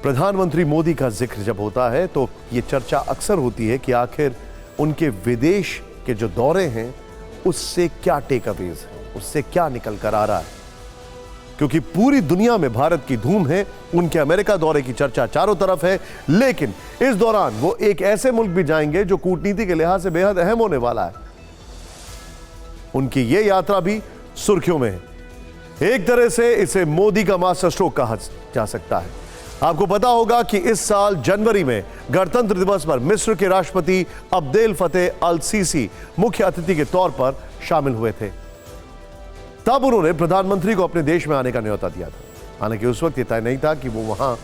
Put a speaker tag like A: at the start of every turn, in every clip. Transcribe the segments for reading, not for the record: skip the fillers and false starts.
A: प्रधानमंत्री मोदी का जिक्र जब होता है तो ये चर्चा अक्सर होती है कि आखिर उनके विदेश के जो दौरे हैं उससे क्या टेक अवेज है, उससे क्या निकल कर आ रहा है। क्योंकि पूरी दुनिया में भारत की धूम है, उनके अमेरिका दौरे की चर्चा चारों तरफ है, लेकिन इस दौरान वो एक ऐसे मुल्क भी जाएंगे जो कूटनीति के लिहाज से बेहद अहम होने वाला है। उनकी ये यात्रा भी सुर्खियों में है। एक तरह से इसे मोदी का मास्टर स्ट्रोक कहा जा सकता है। आपको पता होगा कि इस साल जनवरी में गणतंत्र दिवस पर मिस्र के राष्ट्रपति अब्देल फतेह अल सीसी मुख्य अतिथि के तौर पर शामिल हुए थे। तब उन्होंने प्रधानमंत्री को अपने देश में आने का न्योता दिया था। हालांकि उस वक्त यह तय नहीं था कि वो वहां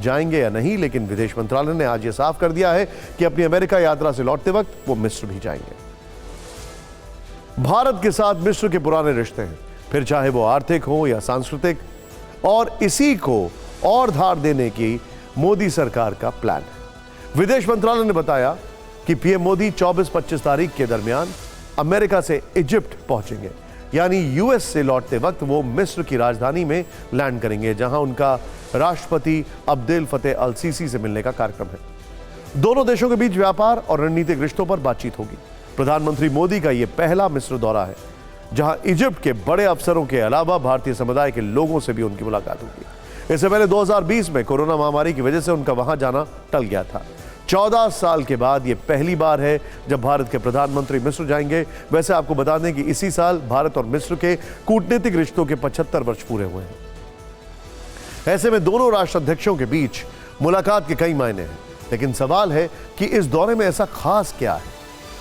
A: जाएंगे या नहीं, लेकिन विदेश मंत्रालय ने आज यह साफ कर दिया है कि अपनी अमेरिका यात्रा से लौटते वक्त वो मिस्र भी जाएंगे। भारत के साथ मिस्र के पुराने रिश्ते हैं, फिर चाहे वो आर्थिक हो या सांस्कृतिक, और इसी को और धार देने की मोदी सरकार का प्लान है। विदेश मंत्रालय ने बताया कि पीएम मोदी 24-25 तारीख के दरमियान अमेरिका से इजिप्ट पहुंचेंगे, यानी यूएस से लौटते वक्त वो मिस्र की राजधानी में लैंड करेंगे, जहां उनका राष्ट्रपति अब्देल फतेह अल सीसी से मिलने का कार्यक्रम है। दोनों देशों के बीच व्यापार और रणनीतिक रिश्तों पर बातचीत होगी। प्रधानमंत्री मोदी का यह पहला मिस्र दौरा है जहां इजिप्ट के बड़े अफसरों के अलावा भारतीय समुदाय के लोगों से भी उनकी मुलाकात होगी। इससे पहले 2020 में कोरोना महामारी की वजह से उनका वहां जाना टल गया था। 14 साल के बाद यह पहली बार है जब भारत के प्रधानमंत्री मिस्र जाएंगे। वैसे आपको बता दें कि इसी साल भारत और मिस्र के कूटनीतिक रिश्तों के 75 वर्ष पूरे हुए हैं। ऐसे में दोनों राष्ट्राध्यक्षों के बीच मुलाकात के कई मायने हैं, लेकिन सवाल है कि इस दौरे में ऐसा खास क्या है।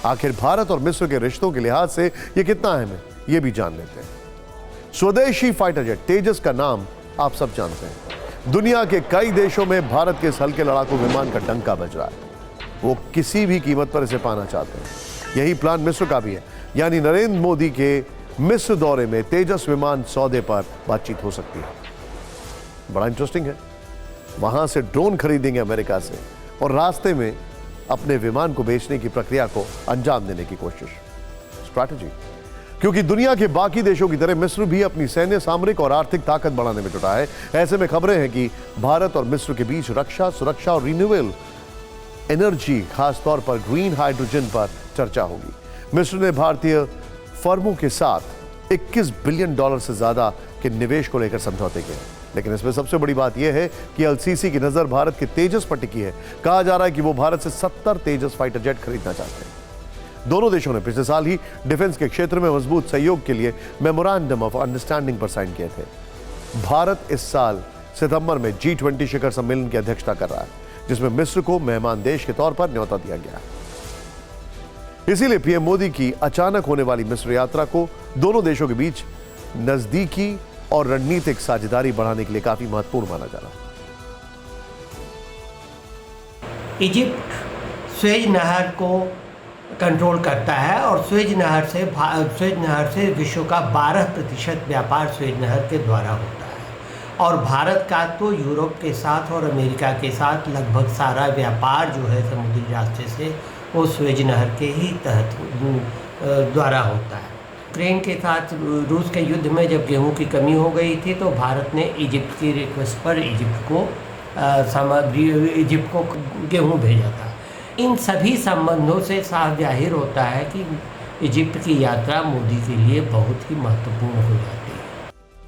A: आखिर भारत और मिस्र के रिश्तों के लिहाज से यह कितना अहम है, यह भी जान लेते हैं। स्वदेशी फाइटर जेट तेजस का नाम आप सब जानते हैं। दुनिया के कई देशों में भारत के इस हल्के लड़ाकू विमान का डंका बज रहा है। वो किसी भी कीमत पर इसे पाना चाहते हैं। यही प्लान मिस्र का भी है, यानी नरेंद्र मोदी के मिस्र दौरे में तेजस विमान सौदे पर बातचीत हो सकती है। बड़ा इंटरेस्टिंग है। वहां से ड्रोन खरीदेंगे अमेरिका से और रास्ते में अपने विमान को बेचने की प्रक्रिया को अंजाम देने की कोशिश। स्ट्रैटेजी, क्योंकि दुनिया के बाकी देशों की तरह मिस्र भी अपनी सैन्य, सामरिक और आर्थिक ताकत बढ़ाने में जुटा है। ऐसे में खबरें हैं कि भारत और मिस्र के बीच रक्षा, सुरक्षा और रिन्यूएबल एनर्जी, खासतौर पर ग्रीन हाइड्रोजन पर चर्चा होगी। मिस्र ने भारतीय फर्मों के साथ $21 बिलियन से ज्यादा के निवेश को लेकर समझौते किए, लेकिन इसमें सबसे बड़ी बात यह है कि अल सीसी की नजर भारत के तेजस पर टिकी है। कहा जा रहा है कि वो भारत से 70 तेजस फाइटर जेट खरीदना चाहते हैं। दोनों देशों ने पिछले साल ही डिफेंस के क्षेत्र में मजबूत सहयोग के लिए मेमोरेंडम ऑफ अंडरस्टैंडिंग पर साइन किए थे। भारत इस साल सितंबर में G20 शिखर सम्मेलन की अध्यक्षता कर रहा है, जिसमें मिस्र को मेहमान देश के तौर पर न्योता दिया गया है। इसीलिए पीएम मोदी की अचानक होने वाली मिस्र यात्रा को दोनों देशों के बीच नजदीकी और रणनीतिक साझेदारी बढ़ाने के लिए काफी महत्वपूर्ण माना जा रहा है।
B: इजिप्ट स्वेज नहर को कंट्रोल करता है और स्वेज नहर से विश्व का 12% व्यापार स्वेज नहर के द्वारा होता है। और भारत का तो यूरोप के साथ और अमेरिका के साथ लगभग सारा व्यापार जो है समुद्री रास्ते से वो स्वेज नहर के ही तहत द्वारा होता है। यूक्रेन के साथ रूस के युद्ध में जब गेहूं की कमी हो गई थी तो भारत ने इजिप्ट की रिक्वेस्ट पर इजिप्ट को गेहूं भेजा था। इन सभी संबंधों से साफ जाहिर होता है कि इजिप्ट की यात्रा मोदी के लिए बहुत ही महत्वपूर्ण हो जाती है।